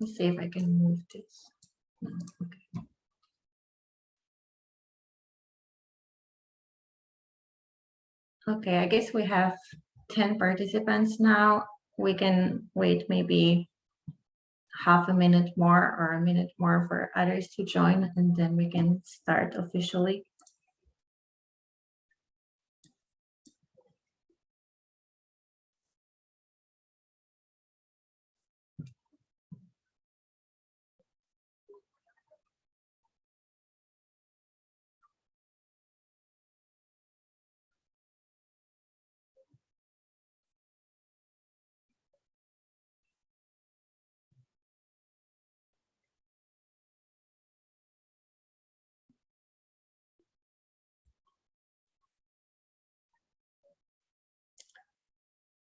Let's see if I can move this. No, okay. Okay, I guess we have 10 participants now. We can wait maybe half a minute more or a minute more for others to join, and then we can start officially.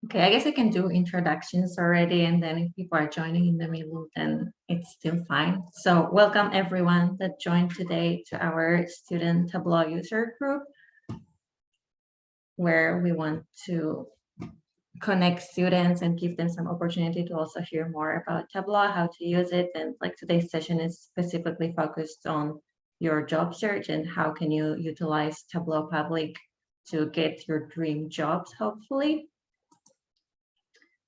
Okay, I guess I can do introductions already, and then if people are joining in the middle, then it's still fine. So welcome everyone that joined today to our student Tableau user group, where we want to connect students and give them some opportunity to also hear more about Tableau, how to use it. And like today's session is specifically focused on your job search and how can you utilize Tableau Public to get your dream jobs, hopefully.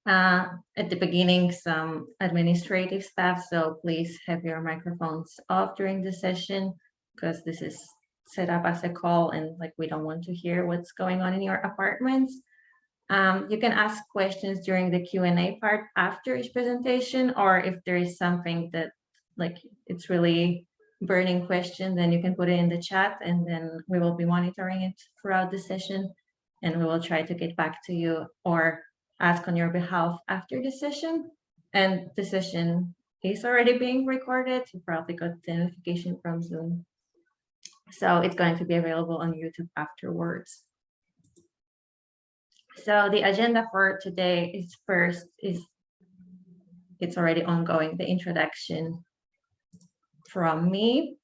At the beginning, some administrative stuff, so please have your microphones off during the session because this is set up as a call and like we don't want to hear what's going on in your apartments. You can ask questions during the Q&A part after each presentation, or if there is something that like it's really burning question, then you can put it in the chat and then we will be monitoring it throughout the session and we will try to get back to you or ask on your behalf after the session. And the session is already being recorded. You probably got the notification from Zoom. So it's going to be available on YouTube afterwards. So the agenda for today is first it's already ongoing, the introduction from me.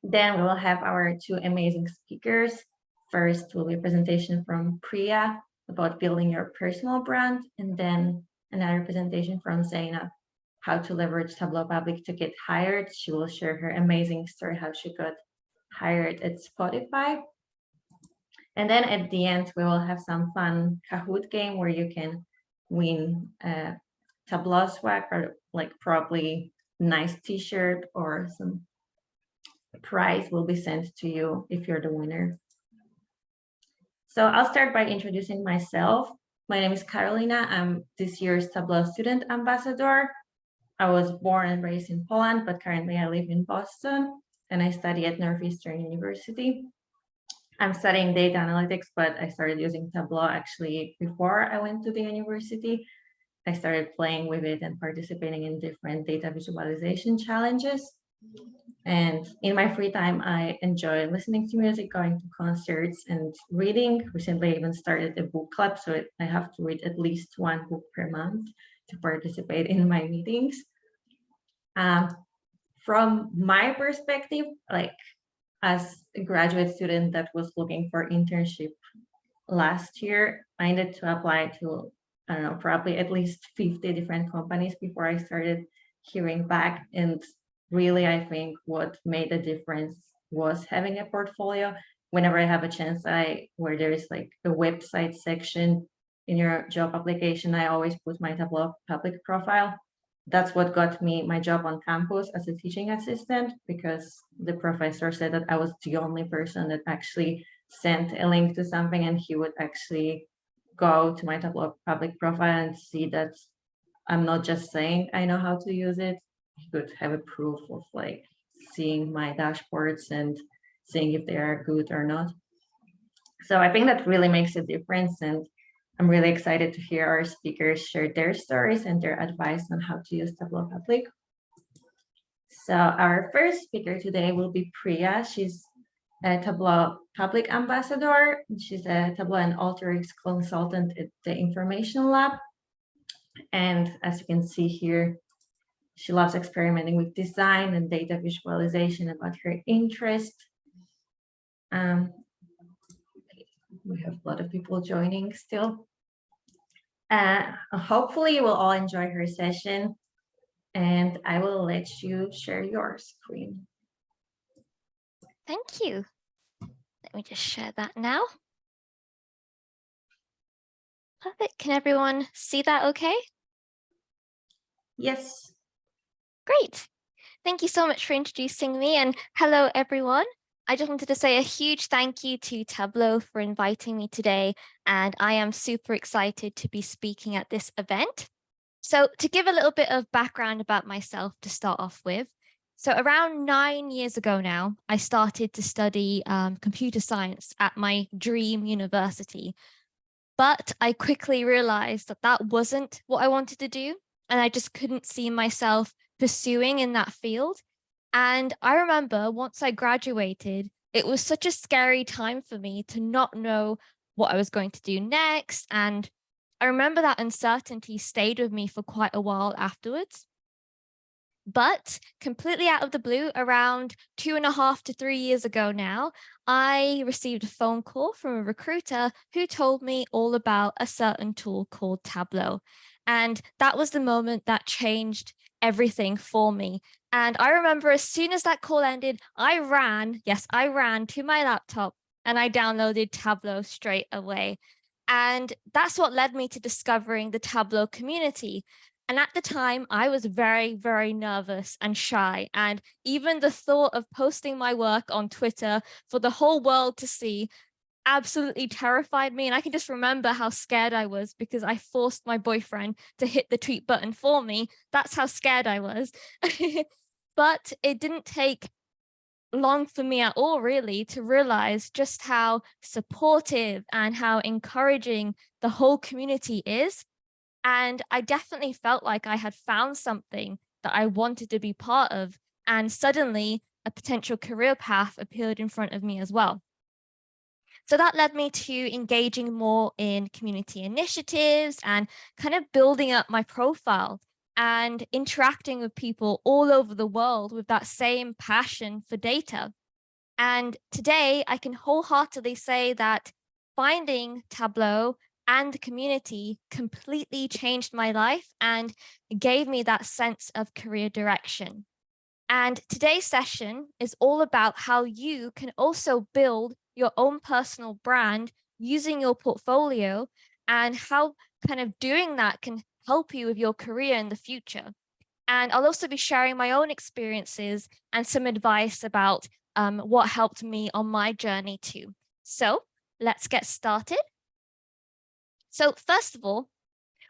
Then we will have our two amazing speakers. First will be a presentation from Priya about building your personal brand, and then another presentation from Zainab, how to leverage Tableau Public to get hired. She will share her amazing story, how she got hired at Spotify. And then at the end, we will have some fun Kahoot game where you can win a Tableau swag or like probably nice t-shirt or some prize will be sent to you if you're the winner. So I'll start by introducing myself. My name is Carolina. I'm this year's Tableau Student Ambassador. I was born and raised in Poland, but currently I live in Boston and I study at Northeastern University. I'm studying data analytics, but I started using Tableau actually before I went to the university. I started playing with it and participating in different data visualization challenges. And in my free time, I enjoy listening to music, going to concerts, and reading. Recently, I even started a book club, so I have to read at least one book per month to participate in my meetings. From my perspective, like as a graduate student that was looking for internship last year, I needed to apply to, I don't know, probably at least 50 different companies before I started hearing back. And really, I think what made a difference was having a portfolio. Whenever I have a chance, where there is like a website section in your job application, I always put my Tableau Public profile. That's what got me my job on campus as a teaching assistant, because the professor said that I was the only person that actually sent a link to something and he would actually go to my Tableau Public profile and see that I'm not just saying I know how to use it. He could have a proof of like seeing my dashboards and seeing if they are good or not. So I think that really makes a difference, and I'm really excited to hear our speakers share their stories and their advice on how to use Tableau Public. So our first speaker today will be Priya. She's a Tableau Public Ambassador. She's a Tableau and Alteryx consultant at the Information Lab. And as you can see here, she loves experimenting with design and data visualization about her interest. We have a lot of people joining still. Hopefully you will all enjoy her session. and I will let you share your screen. Thank you. Let me just share that now. Perfect. Can everyone see that okay? Yes. Great. Thank you so much for introducing me, and hello, everyone. I just wanted to say a huge thank you to Tableau for inviting me today, and I am super excited to be speaking at this event. So to give a little bit of background about myself to start off with, so around 9 years ago now, I started to study computer science at my dream university. But I quickly realized that that wasn't what I wanted to do. And I just couldn't see myself pursuing in that field. And I remember once I graduated, it was such a scary time for me to not know what I was going to do next. And I remember that uncertainty stayed with me for quite a while afterwards. But completely out of the blue, around 2.5 to 3 years ago now, I received a phone call from a recruiter who told me all about a certain tool called Tableau. And that was the moment that changed everything for me. And I remember as soon as that call ended, I ran to my laptop and I downloaded Tableau straight away. And that's what led me to discovering the Tableau community. And at the time, I was very, very nervous and shy. And even the thought of posting my work on Twitter for the whole world to see absolutely terrified me. And I can just remember how scared I was because I forced my boyfriend to hit the tweet button for me. That's how scared I was. But it didn't take long for me at all, really, to realize just how supportive and how encouraging the whole community is. And I definitely felt like I had found something that I wanted to be part of. And suddenly a potential career path appeared in front of me as well. So that led me to engaging more in community initiatives and kind of building up my profile and interacting with people all over the world with that same passion for data. And today I can wholeheartedly say that finding Tableau and the community completely changed my life and gave me that sense of career direction. And today's session is all about how you can also build your own personal brand using your portfolio and how kind of doing that can help you with your career in the future. And I'll also be sharing my own experiences and some advice about what helped me on my journey too. So let's get started. So first of all,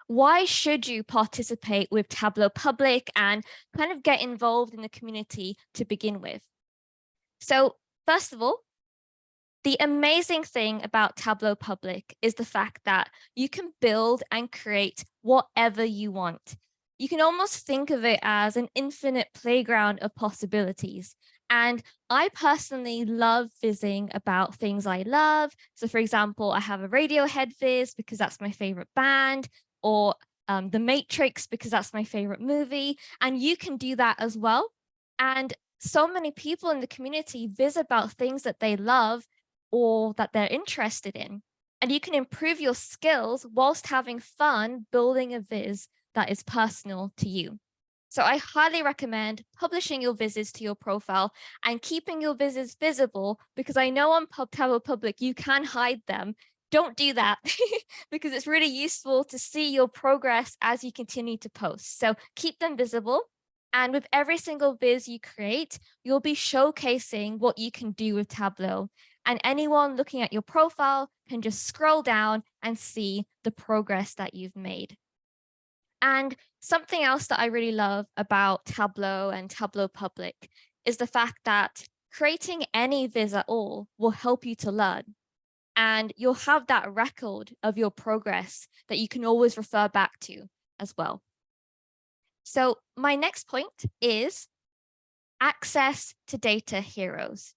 why should you participate with Tableau Public and kind of get involved in the community to begin with? So first of all, the amazing thing about Tableau Public is the fact that you can build and create whatever you want. You can almost think of it as an infinite playground of possibilities. And I personally love fizzing about things I love. So for example, I have a Radiohead fizz because that's my favorite band, or The Matrix because that's my favorite movie. And you can do that as well. And so many people in the community viz about things that they love or that they're interested in. And you can improve your skills whilst having fun building a viz that is personal to you. So I highly recommend publishing your vizzes to your profile and keeping your vizzes visible, because I know on Tableau Public you can hide them. Don't do that because it's really useful to see your progress as you continue to post. So keep them visible. And with every single viz you create, you'll be showcasing what you can do with Tableau. And anyone looking at your profile can just scroll down and see the progress that you've made. And something else that I really love about Tableau and Tableau Public is the fact that creating any viz at all will help you to learn. And you'll have that record of your progress that you can always refer back to as well. So my next point is access to data heroes.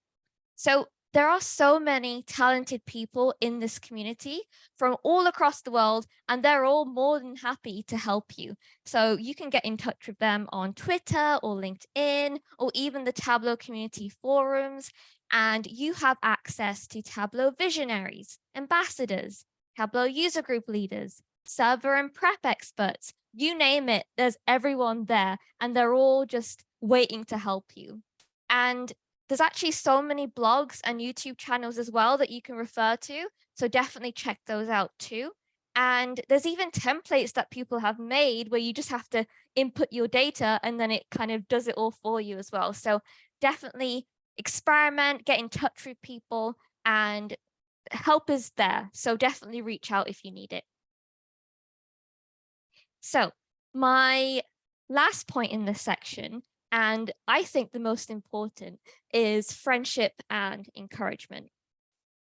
So there are so many talented people in this community from all across the world, and they're all more than happy to help you. So you can get in touch with them on Twitter or LinkedIn, or even the Tableau community forums, and you have access to Tableau visionaries, ambassadors, Tableau user group leaders, server and prep experts, you name it, there's everyone there, and they're all just waiting to help you. And there's actually so many blogs and YouTube channels as well that you can refer to. So definitely check those out too. And there's even templates that people have made where you just have to input your data and then it kind of does it all for you as well. So definitely experiment, get in touch with people, and help is there. So definitely reach out if you need it. So my last point in this section, and I think the most important, is friendship and encouragement.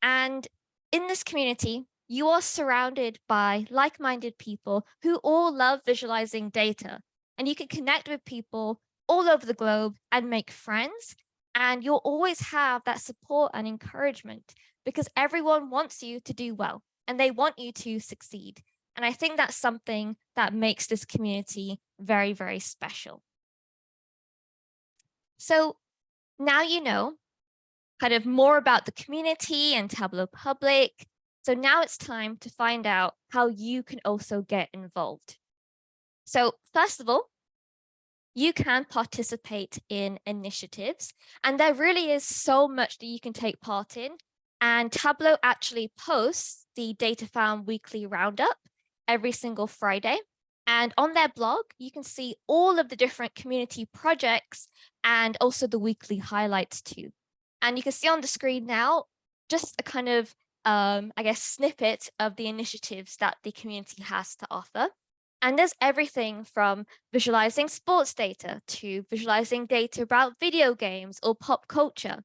And in this community, you are surrounded by like-minded people who all love visualizing data, and you can connect with people all over the globe and make friends. And you'll always have that support and encouragement because everyone wants you to do well and they want you to succeed. And I think that's something that makes this community very, very special. So now you know kind of more about the community and Tableau Public. So now it's time to find out how you can also get involved. So first of all, you can participate in initiatives, and there really is so much that you can take part in. And Tableau actually posts the Data Found Weekly Roundup every single Friday. And on their blog, you can see all of the different community projects and also the weekly highlights too. And you can see on the screen now, just a kind of, I guess, snippet of the initiatives that the community has to offer. And there's everything from visualizing sports data to visualizing data about video games or pop culture.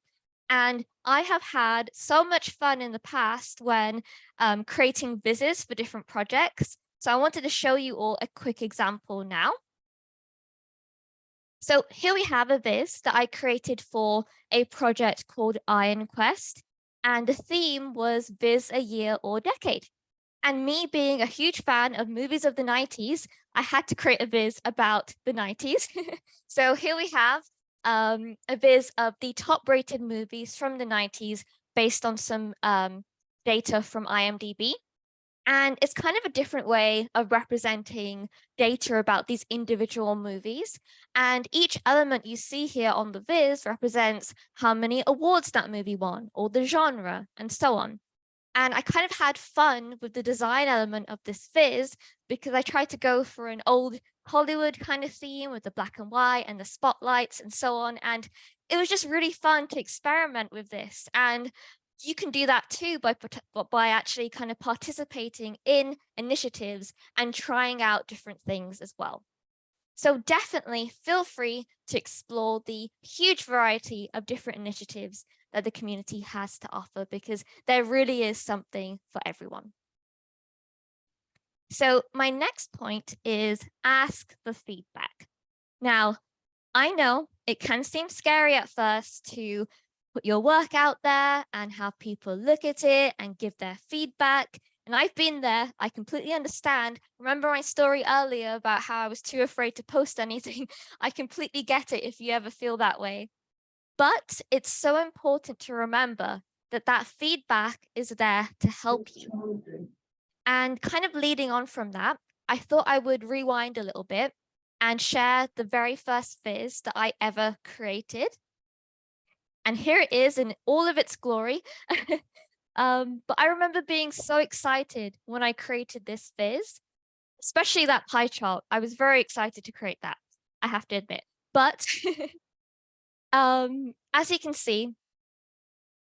And I have had so much fun in the past when creating vizzes for different projects. So I wanted to show you all a quick example now. So here we have a viz that I created for a project called Iron Quest. And the theme was Viz a Year or Decade. And me being a huge fan of movies of the 90s, I had to create a viz about the 90s. So here we have a viz of the top rated movies from the 90s based on some data from IMDb. And it's kind of a different way of representing data about these individual movies. And each element you see here on the viz represents how many awards that movie won, or the genre, and so on. And I kind of had fun with the design element of this viz because I tried to go for an old Hollywood kind of theme with the black and white and the spotlights and so on. And it was just really fun to experiment with this. And you can do that too by actually kind of participating in initiatives and trying out different things as well. So definitely feel free to explore the huge variety of different initiatives that the community has to offer because there really is something for everyone. So my next point is ask for feedback. Now, I know it can seem scary at first to put your work out there and have people look at it and give their feedback. And I've been there. I completely understand. Remember my story earlier about how I was too afraid to post anything? I completely get it if you ever feel that way. But it's so important to remember that that feedback is there to help you. And kind of leading on from that, I thought I would rewind a little bit and share the very first viz that I ever created. And here it is in all of its glory. But I remember being so excited when I created this viz, especially that pie chart. I was very excited to create that, I have to admit. But as you can see,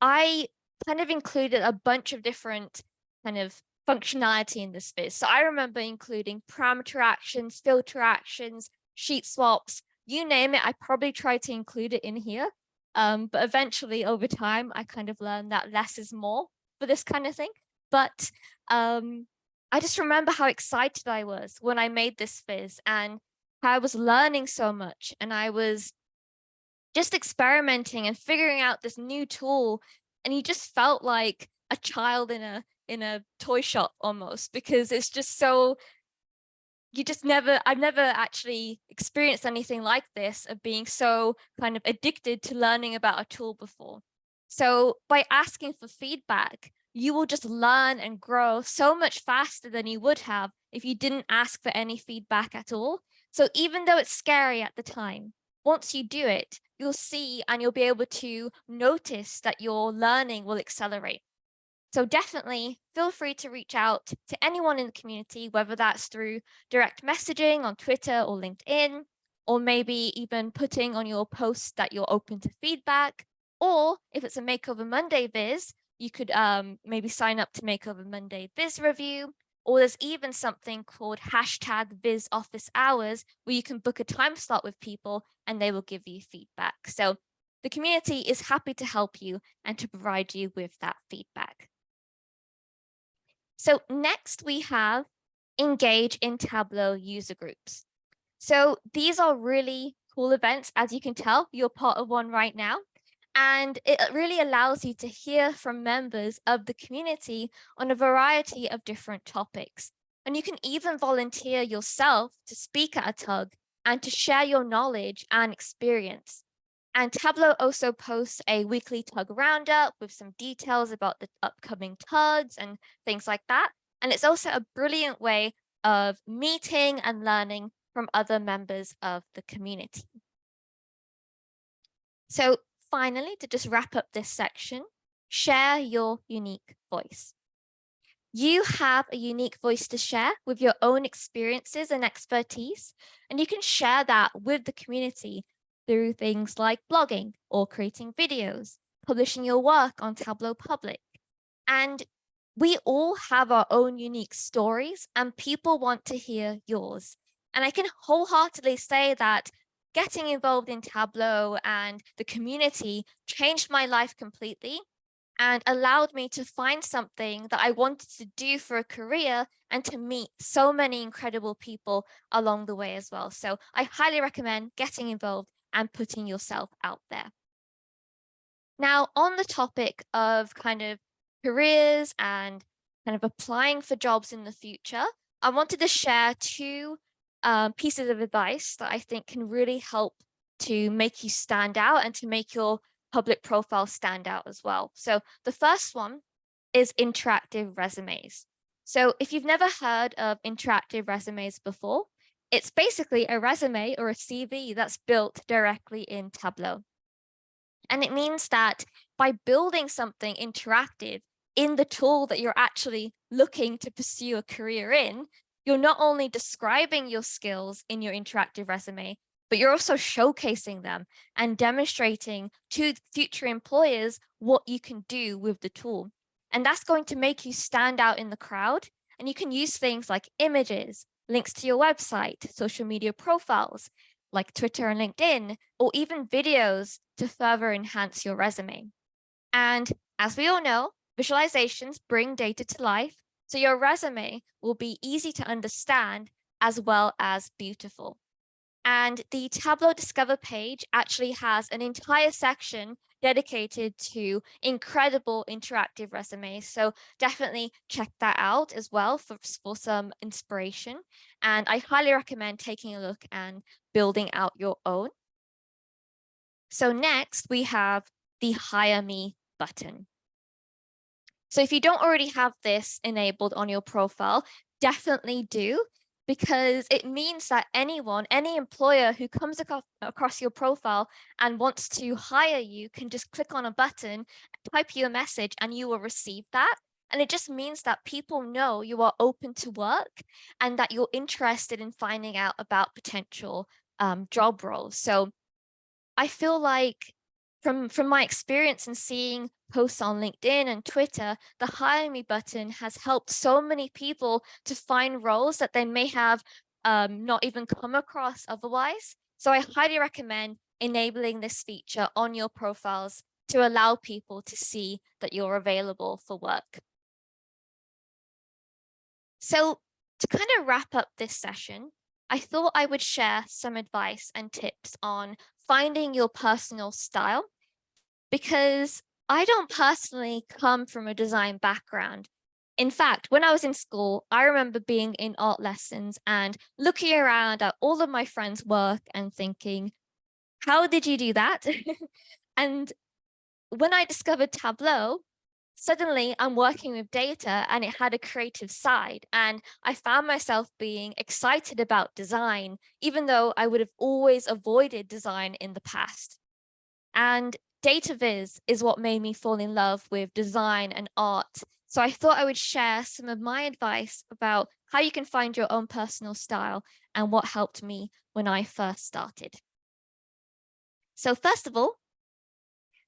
I kind of included a bunch of different kind of functionality in this viz. So I remember including parameter actions, filter actions, sheet swaps, you name it. I probably tried to include it in here. But eventually over time, I kind of learned that less is more for this kind of thing. But I just remember how excited I was when I made this viz and how I was learning so much. And I was just experimenting and figuring out this new tool. And you just felt like a child in a toy shop almost, because it's just so, I've never actually experienced anything like this of being so kind of addicted to learning about a tool before. So by asking for feedback, you will just learn and grow so much faster than you would have if you didn't ask for any feedback at all. So even though it's scary at the time, once you do it, you'll see and you'll be able to notice that your learning will accelerate. So definitely feel free to reach out to anyone in the community, whether that's through direct messaging on Twitter or LinkedIn, or maybe even putting on your post that you're open to feedback. Or if it's a Makeover Monday viz, you could maybe sign up to Makeover Monday Viz Review, or there's even something called #VizOfficeHours, where you can book a time slot with people and they will give you feedback. So the community is happy to help you and to provide you with that feedback. So next we have engage in Tableau user groups. So these are really cool events. As you can tell, you're part of one right now. And it really allows you to hear from members of the community on a variety of different topics. And you can even volunteer yourself to speak at a tug and to share your knowledge and experience. And Tableau also posts a weekly tug roundup with some details about the upcoming tugs and things like that. And it's also a brilliant way of meeting and learning from other members of the community. So finally, to just wrap up this section, share your unique voice. You have a unique voice to share with your own experiences and expertise, and you can share that with the community through things like blogging or creating videos, publishing your work on Tableau Public. And we all have our own unique stories and people want to hear yours. And I can wholeheartedly say that getting involved in Tableau and the community changed my life completely and allowed me to find something that I wanted to do for a career and to meet so many incredible people along the way as well. So I highly recommend getting involved and putting yourself out there. Now, on the topic of kind of careers and kind of applying for jobs in the future, I wanted to share two pieces of advice that I think can really help to make you stand out and to make your public profile stand out as well. So the first one is interactive resumes. So if you've never heard of interactive resumes before, it's basically a resume or a CV that's built directly in Tableau. And it means that by building something interactive in the tool that you're actually looking to pursue a career in, you're not only describing your skills in your interactive resume, but you're also showcasing them and demonstrating to future employers what you can do with the tool. And that's going to make you stand out in the crowd. And you can use things like images, links to your website, social media profiles, like Twitter and LinkedIn, or even videos to further enhance your resume. And as we all know, visualizations bring data to life, so your resume will be easy to understand as well as beautiful. And the Tableau Discover page actually has an entire section dedicated to incredible interactive resumes. So definitely check that out as well for some inspiration. And I highly recommend taking a look and building out your own. So next we have the Hire Me button. So if you don't already have this enabled on your profile, definitely do, because it means that anyone, any employer who comes across your profile and wants to hire you can just click on a button, type you a message, and you will receive that. And it just means that people know you are open to work and that you're interested in finding out about potential job roles. So I feel like from my experience and seeing posts on LinkedIn and Twitter, the Hire Me button has helped so many people to find roles that they may have not even come across otherwise. So I highly recommend enabling this feature on your profiles to allow people to see that you're available for work. So to kind of wrap up this session, I thought I would share some advice and tips on finding your personal style, because I don't personally come from a design background. In fact, when I was in school, I remember being in art lessons and looking around at all of my friends' work and thinking, how did you do that? And when I discovered Tableau, suddenly I'm working with data and it had a creative side, and I found myself being excited about design, even though I would have always avoided design in the past. And data viz is what made me fall in love with design and art. So I thought I would share some of my advice about how you can find your own personal style and what helped me when I first started. So first of all,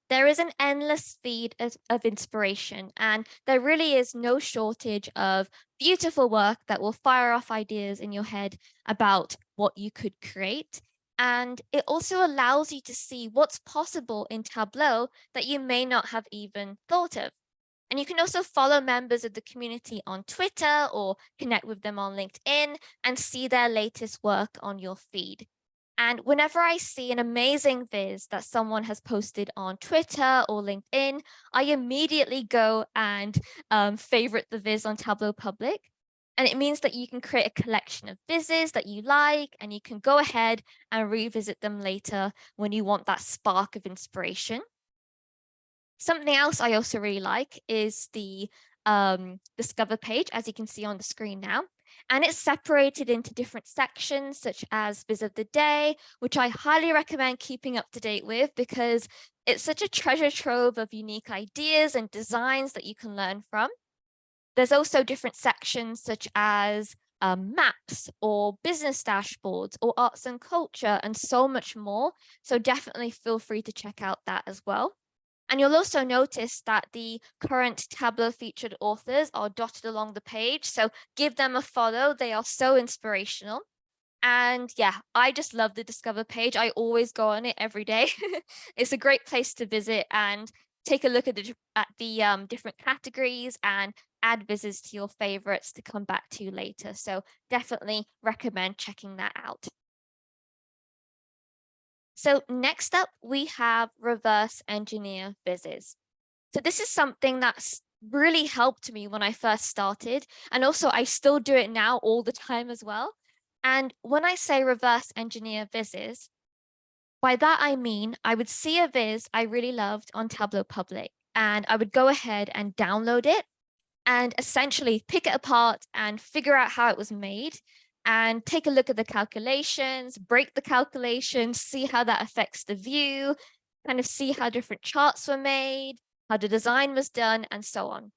there is an endless feed of inspiration, and there really is no shortage of beautiful work that will fire off ideas in your head about what you could create. And it also allows you to see what's possible in Tableau that you may not have even thought of. And you can also follow members of the community on Twitter or connect with them on LinkedIn and see their latest work on your feed. And whenever I see an amazing viz that someone has posted on Twitter or LinkedIn, I immediately go and favorite the viz on Tableau Public. And it means that you can create a collection of vizzes that you like, and you can go ahead and revisit them later when you want that spark of inspiration. Something else I also really like is the Discover page, as you can see on the screen now. And it's separated into different sections, such as Viz of the Day, which I highly recommend keeping up to date with because it's such a treasure trove of unique ideas and designs that you can learn from. There's also different sections such as maps or business dashboards or arts and culture and so much more. So definitely feel free to check out that as well. And you'll also notice that the current Tableau featured authors are dotted along the page. So give them a follow. They are so inspirational. And yeah, I just love the Discover page. I always go on it every day. It's a great place to visit and take a look at the different categories and add visits to your favorites to come back to later. So definitely recommend checking that out. So next up, we have reverse engineer vizzes. So this is something that's really helped me when I first started. And also I still do it now all the time as well. And when I say reverse engineer vizzes, by that I mean I would see a viz I really loved on Tableau Public, and I would go ahead and download it and essentially pick it apart and figure out how it was made and take a look at the calculations, break the calculations, see how that affects the view, kind of see how different charts were made, how the design was done, and so on.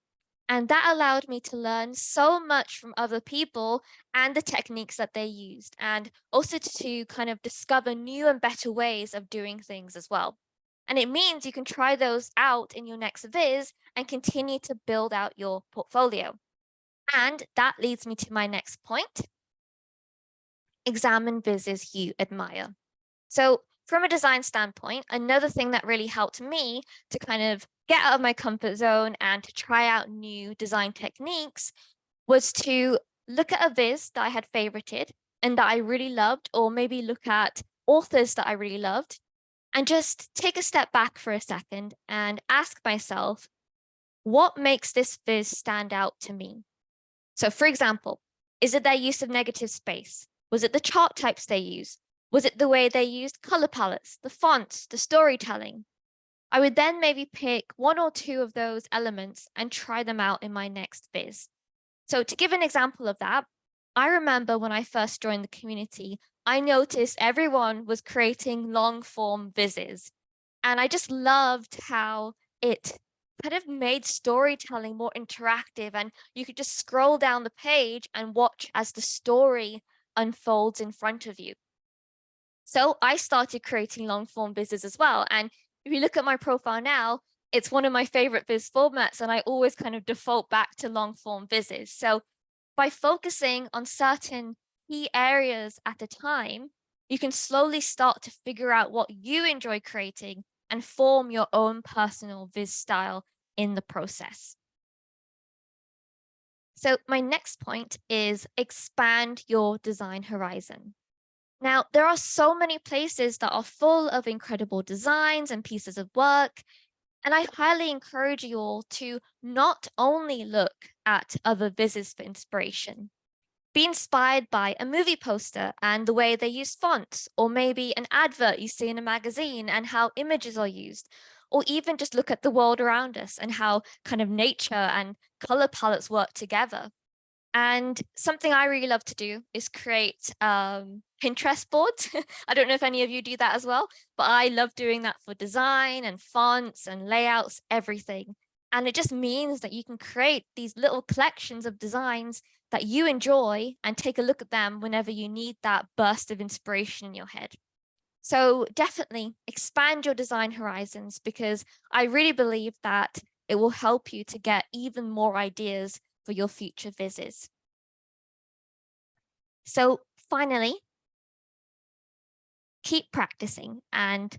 And that allowed me to learn so much from other people and the techniques that they used, and also to kind of discover new and better ways of doing things as well. And it means you can try those out in your next viz and continue to build out your portfolio. And that leads me to my next point. Examine vizzes you admire. So from a design standpoint, another thing that really helped me to kind of get out of my comfort zone and to try out new design techniques was to look at a viz that I had favorited and that I really loved, or maybe look at authors that I really loved, and just take a step back for a second and ask myself, what makes this viz stand out to me? So for example, is it their use of negative space? Was it the chart types they use? Was it the way they used color palettes, the fonts, the storytelling? I would then maybe pick one or two of those elements and try them out in my next viz. So to give an example of that, I remember when I first joined the community, I noticed everyone was creating long form vizzes. And I just loved how it kind of made storytelling more interactive, and you could just scroll down the page and watch as the story unfolds in front of you. So I started creating long form vizzes as well. And if you look at my profile now, it's one of my favorite viz formats, and I always kind of default back to long form vizzes. So by focusing on certain key areas at a time, you can slowly start to figure out what you enjoy creating and form your own personal viz style in the process. So my next point is expand your design horizon. Now, there are so many places that are full of incredible designs and pieces of work, and I highly encourage you all to not only look at other vizzes for inspiration. Be inspired by a movie poster and the way they use fonts, or maybe an advert you see in a magazine and how images are used, or even just look at the world around us and how kind of nature and color palettes work together. And something I really love to do is create Pinterest boards. I don't know if any of you do that as well, but I love doing that for design and fonts and layouts, everything. And it just means that you can create these little collections of designs that you enjoy and take a look at them whenever you need that burst of inspiration in your head. So definitely expand your design horizons, because I really believe that it will help you to get even more ideas for your future vizzes. So finally, keep practicing. And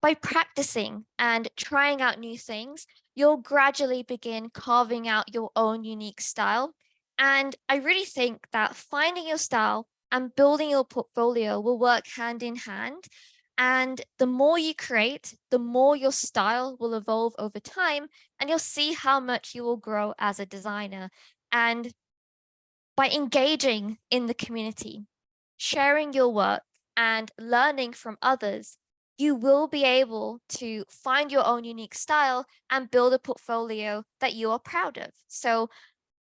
by practicing and trying out new things, you'll gradually begin carving out your own unique style. And I really think that finding your style and building your portfolio will work hand in hand. And the more you create, the more your style will evolve over time, and you'll see how much you will grow as a designer. And by engaging in the community, sharing your work, and learning from others, you will be able to find your own unique style and build a portfolio that you are proud of. So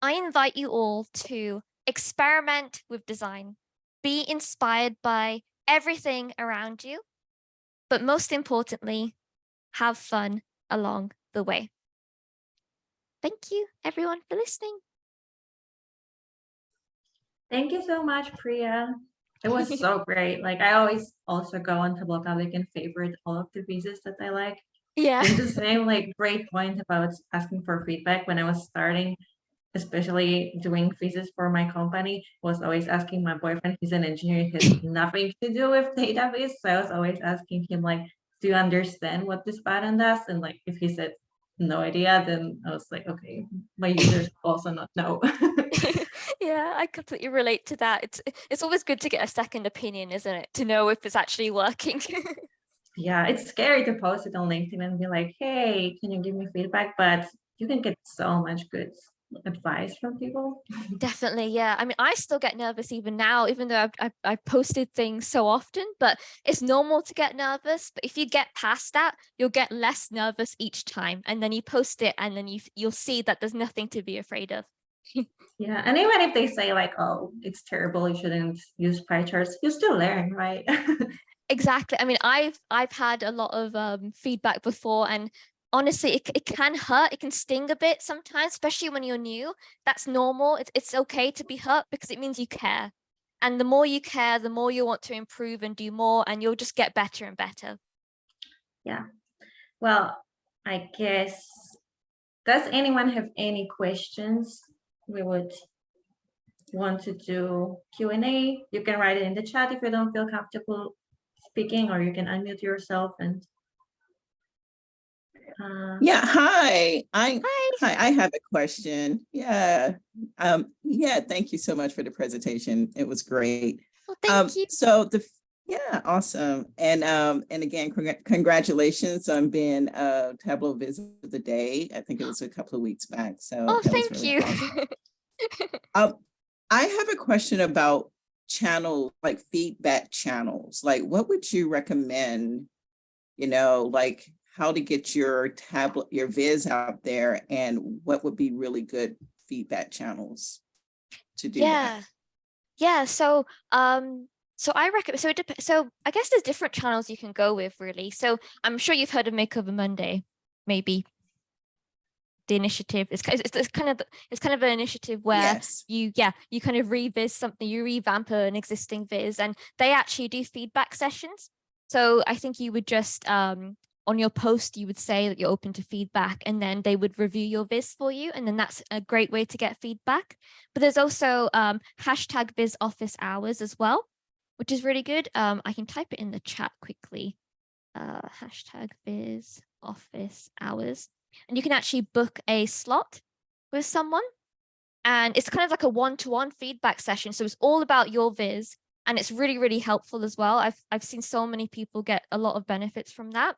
I invite you all to experiment with design, be inspired by everything around you, but most importantly, have fun along the way. Thank you, everyone, for listening. Thank you so much, Priya. It was so great. Like, I always also go on Tableau Public and favorite all of the pieces that I like. Yeah. And the same, like, great point about asking for feedback when I was starting, especially doing pieces for my company, was always asking my boyfriend. He's an engineer, he has nothing to do with database. So I was always asking him, like, do you understand what this button does? And like, if he said no idea, then I was like, okay, my users also not know. Yeah, I completely relate to that. It's always good to get a second opinion, isn't it? To know if it's actually working. Yeah, it's scary to post it on LinkedIn and be like, hey, can you give me feedback? But you can get so much good advice from people. Definitely, yeah. I mean, I still get nervous even now, even though I've posted things so often, but it's normal to get nervous. But if you get past that, you'll get less nervous each time. And then you post it and then you'll see that there's nothing to be afraid of. Yeah, and even if they say like, oh, it's terrible, you shouldn't use pie charts, you still learn, right? Exactly. I mean, I've had a lot of feedback before, and honestly, it can hurt. It can sting a bit sometimes, especially when you're new. That's normal. It's okay to be hurt because it means you care. And the more you care, the more you want to improve and do more, and you'll just get better and better. Yeah. Well, I guess, does anyone have any questions? We would want to do Q&A. You can write it in the chat if you don't feel comfortable speaking, or you can unmute yourself and yeah, hi. Hi. I have a question. Yeah. Thank you so much for the presentation. It was great. Well, thank you. So yeah, awesome. And again, congratulations on being Tableau Visit of the Day. I think it was a couple of weeks back. So Oh, that thank was really you. awesome. I have a question about channel, like feedback channels. Like, what would you recommend, like how to get your tablet, your viz out there, and what would be really good feedback channels to do that? Yeah. So I recommend, so I guess there's different channels you can go with, really. So I'm sure you've heard of Makeover Monday, maybe. The initiative is it's kind of an initiative where Yes. you kind of reviz something, you revamp an existing viz, and they actually do feedback sessions. So I think you would just on your post you would say that you're open to feedback, and then they would review your viz for you, and then that's a great way to get feedback. But there's also hashtag Viz Office Hours as well, which is really good. I can type it in the chat quickly. Hashtag Viz Office Hours. And you can actually book a slot with someone, and it's kind of like a one-to-one feedback session. So it's all about your viz, and it's really, really helpful as well. I've seen so many people get a lot of benefits from that.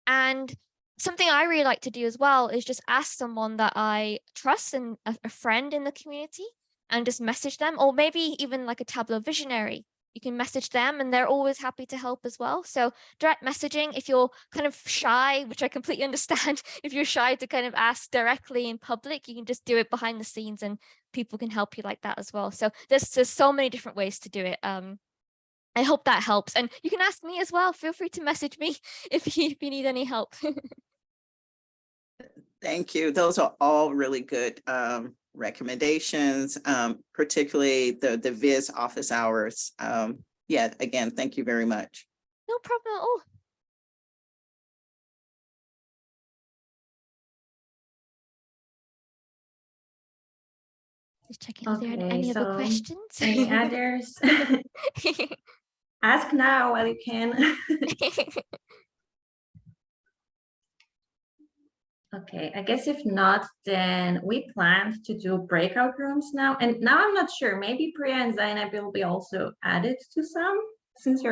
And something I really like to do as well is just ask someone that I trust and a friend in the community, and just message them, or maybe even like a Tableau visionary, you can message them and they're always happy to help as well. So direct messaging, if you're kind of shy, which I completely understand, if you're shy to kind of ask directly in public, you can just do it behind the scenes and people can help you like that as well. So there's so many different ways to do it. I hope that helps. And you can ask me as well. Feel free to message me if you need any help. Thank you. Those are all really good recommendations, particularly the Viz office hours. Yeah, again, thank you very much. No problem at all. Just checking if there are any other questions. Any others? Ask now while you can. Okay, I guess if not, then we planned to do breakout rooms now. And now I'm not sure, maybe Priya and Zainab will be also added to some since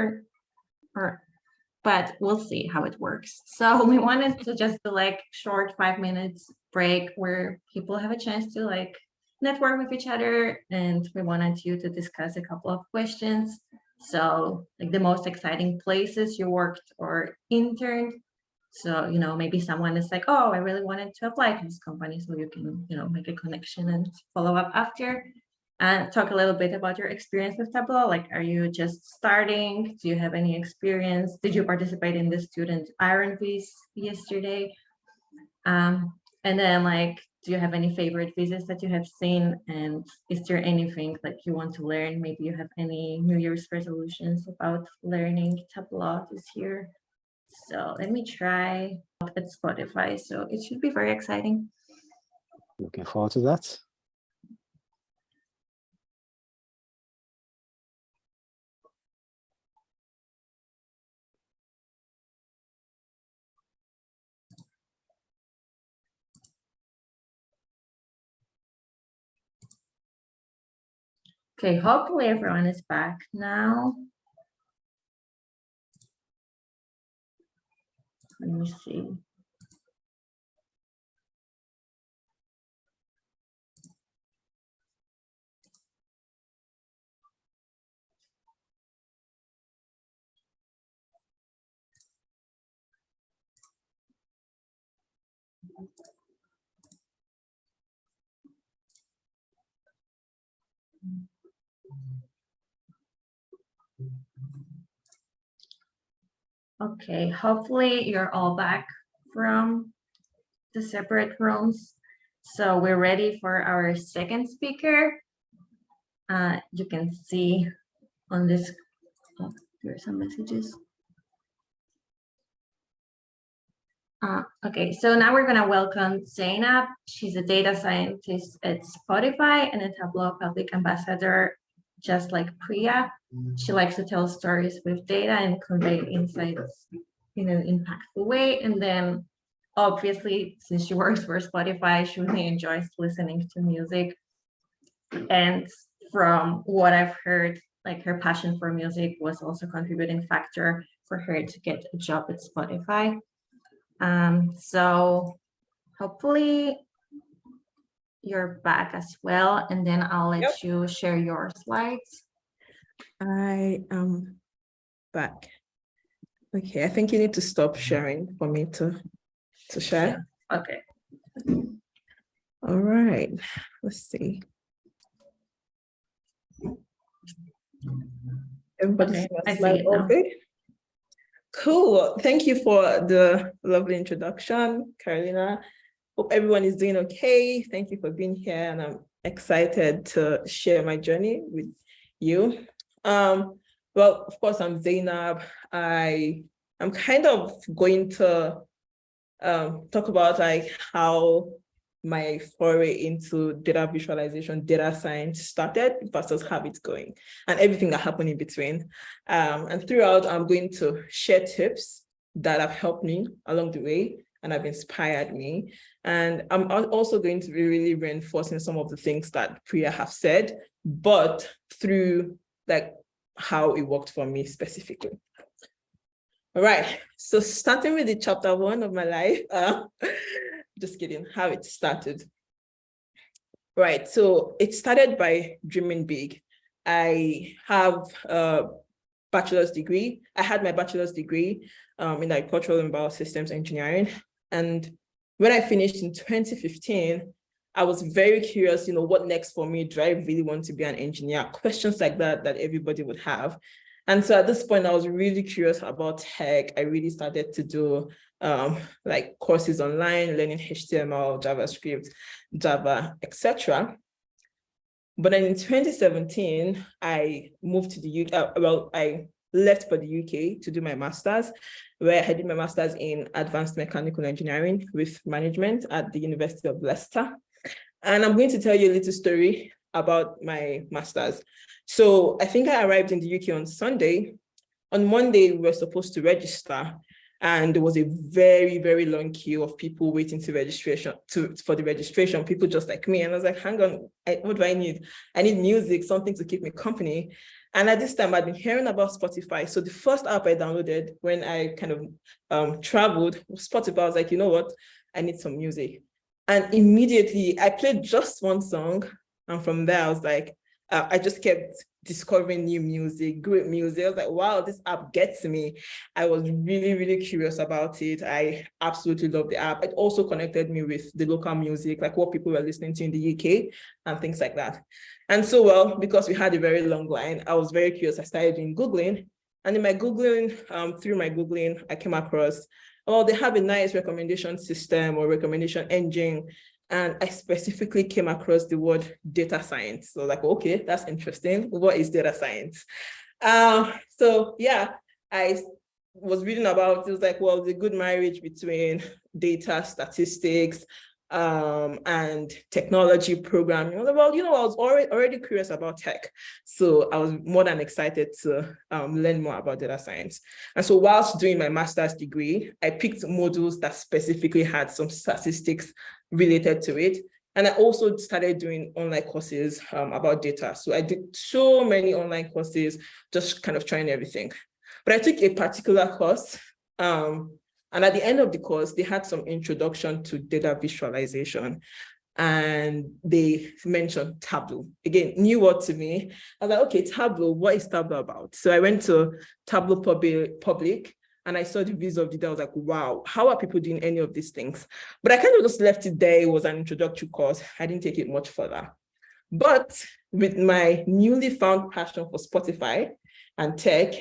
but we'll see how it works. So we wanted to just do like short 5 minutes break where people have a chance to like network with each other. And we wanted you to discuss a couple of questions. So like the most exciting places you worked or interned. So, you know, maybe someone is like, oh, I really wanted to apply to this company. So you can, you know, make a connection and follow up after. And talk a little bit about your experience with Tableau. Like, are you just starting? Do you have any experience? Did you participate in the student Iron Quiz yesterday? And then like, do you have any favorite quizzes that you have seen? And is there anything that you want to learn? Maybe you have any New Year's resolutions about learning Tableau this year. So let me try at Spotify. So it should be very exciting. Looking forward to that. Okay, hopefully everyone is back now. Let me see. Okay, hopefully you're all back from the separate rooms. So we're ready for our second speaker. You can see on this, oh, there are some messages. Okay, so now we're gonna welcome Zainab. She's a data scientist at Spotify and a Tableau public ambassador, just like Priya. She likes to tell stories with data and convey insights in an impactful way. And then obviously, since she works for Spotify, she really enjoys listening to music. And from what I've heard, like her passion for music was also a contributing factor for her to get a job at Spotify. So hopefully you're back as well, and then I'll let you share your slides. I am back. Okay, I think you need to stop sharing for me to share. Yeah. Okay. All right, let's see. Everybody Okay, see my I see slide? it now. Okay. Cool. Thank you for the lovely introduction, Carolina. Hope everyone is doing okay. Thank you for being here, and I'm excited to share my journey with you. Well, of course, I'm Zainab. I'm kind of going to talk about like how my foray into data visualization, data science started versus how it's going and everything that happened in between. And throughout, I'm going to share tips that have helped me along the way and have inspired me. And I'm also going to be really reinforcing some of the things that Priya have said, but through like how it worked for me specifically. All right, so starting with the chapter 1 of my life, just kidding, how it started. Right, so it started by dreaming big. I have a bachelor's degree. I had my bachelor's degree in agricultural and biosystems engineering. And when I finished in 2015, I was very curious, what next for me? Do I really want to be an engineer? Questions like that everybody would have. And so at this point, I was really curious about tech. I really started to do like courses online, learning HTML, JavaScript, Java, etc. But then in 2017, I moved to the UK. I left for the UK to do my master's, where I did my master's in advanced mechanical engineering with management at the University of Leicester. And I'm going to tell you a little story about my master's. So I think I arrived in the UK on Sunday. On Monday, we were supposed to register. And there was a very, very long queue of people waiting for the registration, people just like me. And I was like, hang on, what do I need? I need music, something to keep me company. And at this time, I'd been hearing about Spotify. So the first app I downloaded when I kind of traveled was Spotify. I was like, you know what? I need some music. And immediately I played just one song. And from there, I was like, I just kept discovering new music, great music. I was like, wow, this app gets me. I was really, really curious about it. I absolutely love the app. It also connected me with the local music, like what people were listening to in the UK and things like that. And so, well, because we had a very long line, I was very curious. I started doing Googling. And in my Googling, through my Googling, I came across, they have a nice recommendation system or recommendation engine. And I specifically came across the word data science. So like, okay, that's interesting. What is data science? So yeah, I was reading about, it was like, well, the good marriage between data, statistics, and technology programming. Well, I was already curious about tech. So I was more than excited to learn more about data science. And so whilst doing my master's degree, I picked modules that specifically had some statistics related to it. And I also started doing online courses about data. So I did so many online courses, just kind of trying everything. But I took a particular course, and at the end of the course, they had some introduction to data visualization. And they mentioned Tableau. Again, new word to me. I was like, okay, Tableau, what is Tableau about? So I went to Tableau Public, and I saw the views of the data. I was like, wow, how are people doing any of these things? But I kind of just left it there. It was an introductory course. I didn't take it much further. But with my newly found passion for Spotify and tech,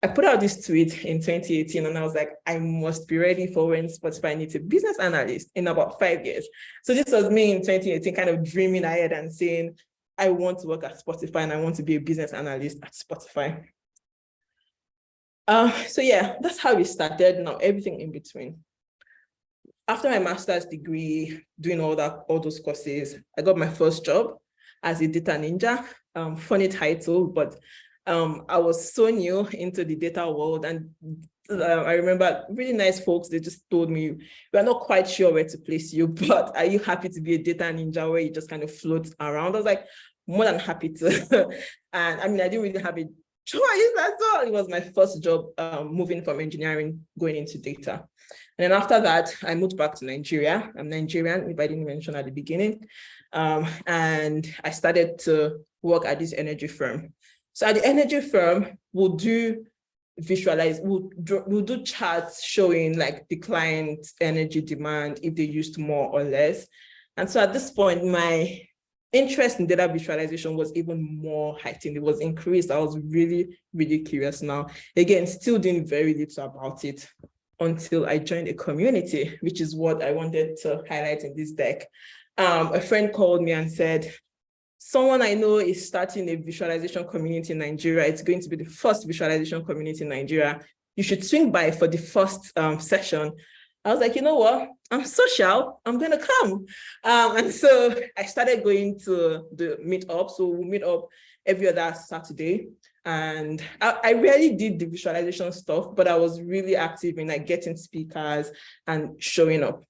I put out this tweet in 2018, and I was like, I must be ready for when Spotify needs a business analyst in about 5 years. So this was me in 2018, kind of dreaming ahead and saying, I want to work at Spotify and I want to be a business analyst at Spotify. So yeah, that's how we started. Now everything in between. After my master's degree, doing all those courses, I got my first job as a data ninja. Funny title, but I was so new into the data world, and I remember really nice folks, they just told me, we're not quite sure where to place you, but are you happy to be a data ninja where you just kind of float around? I was like, more than happy to. And I mean, I didn't really have a choice at all. It was my first job moving from engineering, going into data. And then after that, I moved back to Nigeria. I'm Nigerian, if I didn't mention at the beginning. And I started to work at this energy firm. So at the energy firm, we'll do charts showing like the client's energy demand, if they used more or less. And so at this point, my interest in data visualization was even more heightened. It was increased. I was really, really curious now. Again, still doing very little about it until I joined a community, which is what I wanted to highlight in this deck. A friend called me and said, someone I know is starting a visualization community in Nigeria. It's going to be the first visualization community in Nigeria. You should swing by for the first session. I was like, you know what? I'm social. I'm going to come. And so I started going to the meetup. So we meet up every other Saturday. And I rarely did the visualization stuff, but I was really active in like getting speakers and showing up.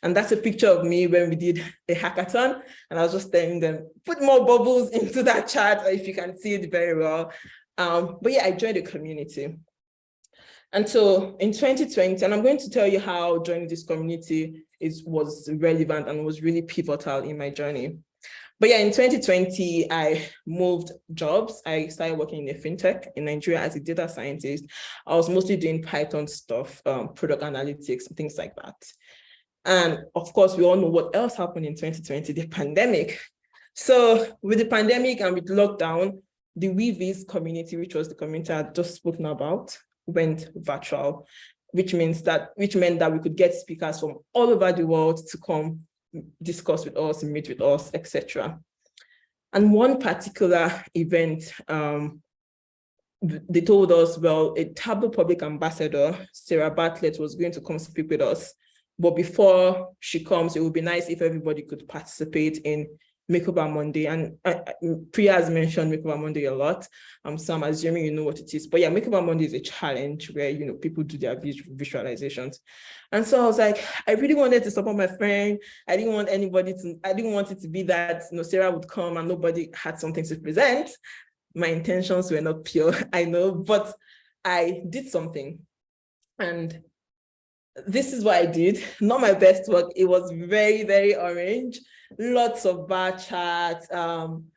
And that's a picture of me when we did a hackathon. And I was just telling them, put more bubbles into that chart, if you can see it very well. But yeah, I joined the community. And so in 2020, and I'm going to tell you how joining this community was relevant and was really pivotal in my journey. But yeah, in 2020, I moved jobs. I started working in a fintech in Nigeria as a data scientist. I was mostly doing Python stuff, product analytics, and things like that. And of course, we all know what else happened in 2020, the pandemic. So with the pandemic and with lockdown, the WeVis community, which was the community I had just spoken about, went virtual, which meant that we could get speakers from all over the world to come discuss with us, meet with us, etc. And one particular event, they told us, well, a Tableau public ambassador, Sarah Bartlett, was going to come speak with us. But before she comes, it would be nice if everybody could participate in Makeover Monday. And Priya has mentioned Makeover Monday a lot. So I'm assuming you know what it is. But yeah, Makeover Monday is a challenge where, you know, people do their visualizations. And so I was like, I really wanted to support my friend. I didn't want it to be that, you know, Sarah would come and nobody had something to present. My intentions were not pure, I know, but I did something. And this is what I did. Not my best work. It was very, very orange. Lots of bar charts.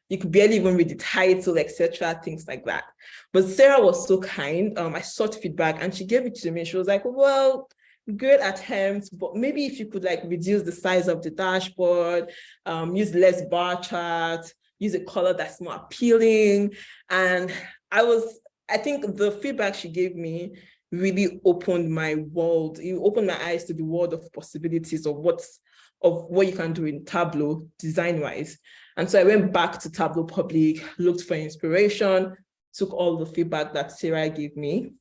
You could barely even read the title, etc., things like that. But Sarah was so kind. I sought feedback and she gave it to me. She was like, well, great attempt, but maybe if you could like reduce the size of the dashboard, use less bar charts, use a color that's more appealing. And I think the feedback she gave me really opened my world. It opened my eyes to the world of possibilities of what you can do in Tableau design-wise. And so I went back to Tableau Public, looked for inspiration, took all the feedback that Sarah gave me,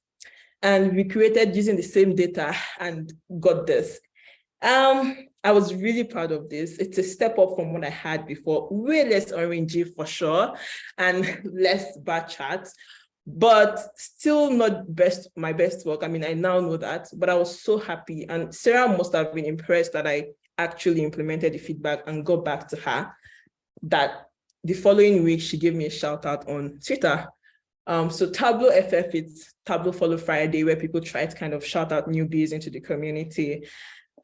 and we created using the same data and got this. I was really proud of this. It's a step up from what I had before, way less orangey for sure, and less bar charts, but still not my best work. I mean, I now know that, but I was so happy. And Sarah must have been impressed that I actually implemented the feedback and got back to her. That the following week, she gave me a shout out on Twitter. So Tableau FF, it's Tableau Follow Friday, where people try to kind of shout out newbies into the community.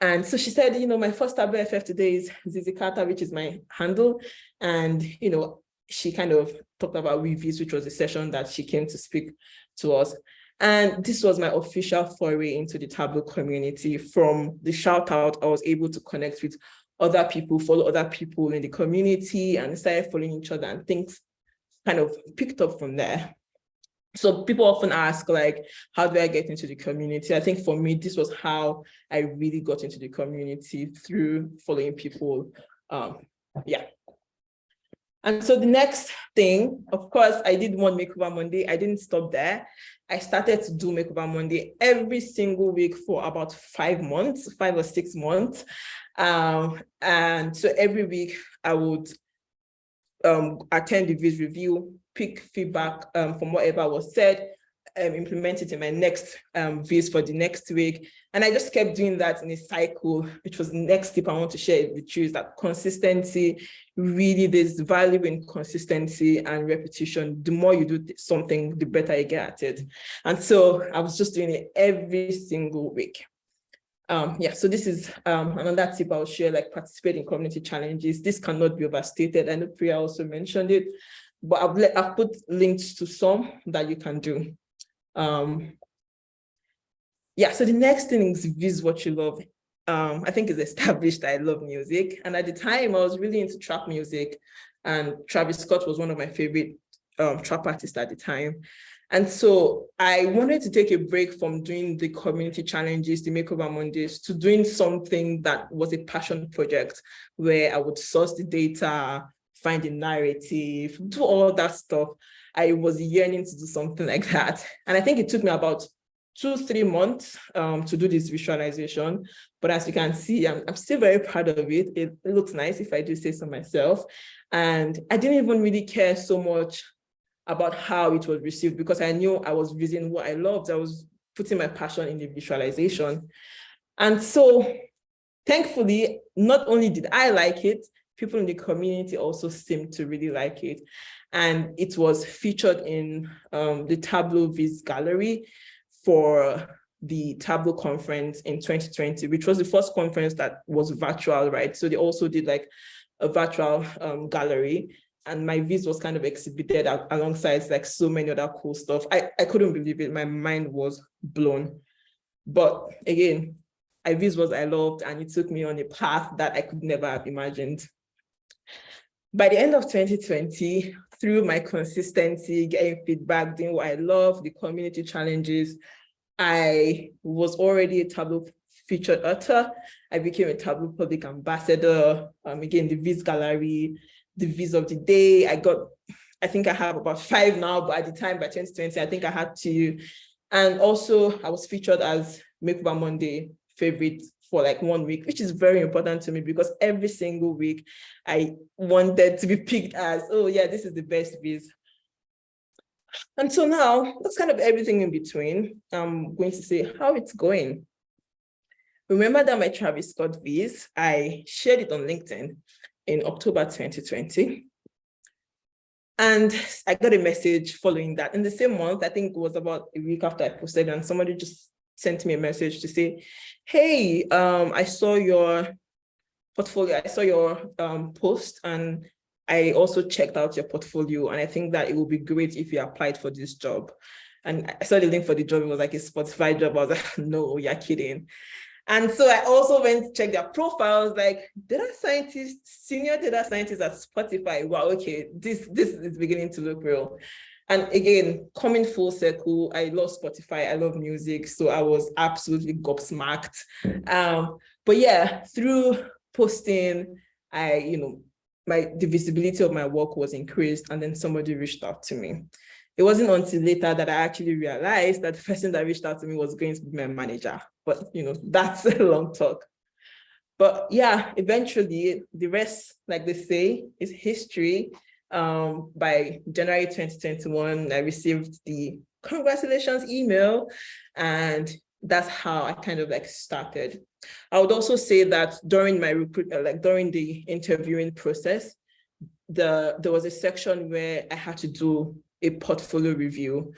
And so she said, you know, my first Tableau FF today is Zizi Carter, which is my handle. And, you know, she kind of talked about WeVis, which was a session that she came to speak to us. And this was my official foray into the Tableau community. From the shout out, I was able to connect with other people, follow other people in the community, and started following each other, and things kind of picked up from there. So people often ask, like, how do I get into the community? I think for me, this was how I really got into the community, through following people. Yeah. And so the next thing, of course, I did one Makeover Monday. I didn't stop there. I started to do Makeover Monday every single week for about 5 or 6 months. And so every week I would attend the Viz review, pick feedback from whatever was said, implement it in my next Viz for the next week. And I just kept doing that in a cycle, which was the next tip I want to share with you, is that consistency. Really, there's value in consistency and repetition. The more you do something, the better you get at it. And so I was just doing it every single week. Yeah, so this is another tip I'll share, like participate in community challenges. This cannot be overstated. I know Priya also mentioned it, but I've put links to some that you can do. Yeah, so the next thing is Viz what you love. I think it's established that I love music. And at the time, I was really into trap music. And Travis Scott was one of my favorite trap artists at the time. And so I wanted to take a break from doing the community challenges, the Makeover Mondays, to doing something that was a passion project, where I would source the data, find the narrative, do all that stuff. I was yearning to do something like that. And I think it took me about 2-3 months to do this visualization. But as you can see, I'm still very proud of it. It looks nice, if I do say so myself. And I didn't even really care so much about how it was received, because I knew I was using what I loved. I was putting my passion in the visualization. And so thankfully, not only did I like it, people in the community also seemed to really like it. And it was featured in the Tableau Viz Gallery for the Tableau conference in 2020, which was the first conference that was virtual, right? So they also did like a virtual gallery, and my viz was kind of exhibited alongside like so many other cool stuff. I couldn't believe it. My mind was blown. But again, viz was I loved, and it took me on a path that I could never have imagined. By the end of 2020, through my consistency, getting feedback, doing what I love, the community challenges, I was already a Tableau featured author. I became a Tableau public ambassador. Again, the Viz Gallery, the Viz of the Day. I think I have about 5 now, but at the time, by 2020, I think I had 2. And also, I was featured as Makeover Monday favorite for like 1 week, which is very important to me because every single week I wanted to be picked as, oh yeah, this is the best Viz. And so now that's kind of everything in between. I'm going to say how it's going. Remember that my Travis Scott Viz, I shared it on LinkedIn in October 2020. And I got a message following that. In the same month, I think it was about a week after I posted, and somebody just sent me a message to say, hey, I saw your portfolio, I saw your post, and I also checked out your portfolio, and I think that it would be great if you applied for this job. And I saw the link for the job. It was like a Spotify job. I was like, no, you're kidding. And so I also went to check their profiles, like data scientist, senior data scientist at Spotify. Wow, okay, this is beginning to look real. And again, coming full circle, I love Spotify, I love music, so I was absolutely gobsmacked. But yeah, through posting, the visibility of my work was increased, and then somebody reached out to me. It wasn't until later that I actually realized that the person that reached out to me was going to be my manager. But that's a long talk. But yeah, eventually the rest, like they say, is history. By January 2021, I received the congratulations email, and that's how I kind of like started. I would also say that during my during the interviewing process, there was a section where I had to do a portfolio review,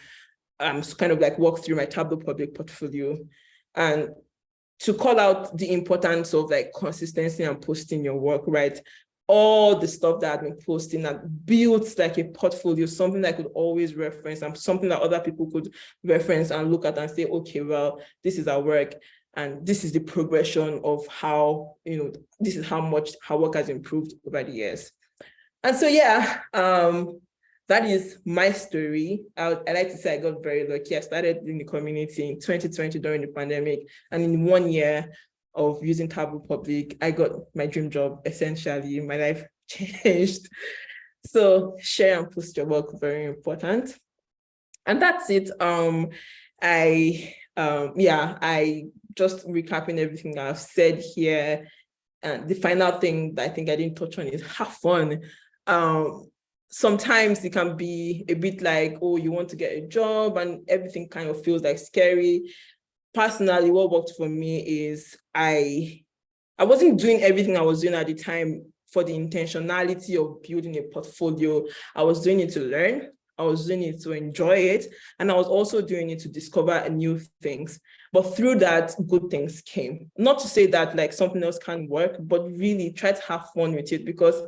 so kind of like walk through my Tableau public portfolio, and to call out the importance of like consistency and posting your work, right? All the stuff that I've been posting that builds like a portfolio, something that I could always reference, and something that other people could reference and look at and say, okay, well, this is our work, and this is the progression of how, this is how much our work has improved over the years. And so, yeah, that is my story. I like to say I got very lucky. I started in the community in 2020 during the pandemic, and in 1 year of using Tableau Public, I got my dream job, essentially. My life changed. So share and post your work, very important. And that's it. I just recapping everything I've said here. And the final thing that I think I didn't touch on is have fun. Sometimes it can be a bit like, oh, you want to get a job and everything kind of feels like scary. Personally, what worked for me is I wasn't doing everything I was doing at the time for the intentionality of building a portfolio. I was doing it to learn. I was doing it to enjoy it. And I was also doing it to discover new things. But through that, good things came. Not to say that like something else can't work, but really try to have fun with it, because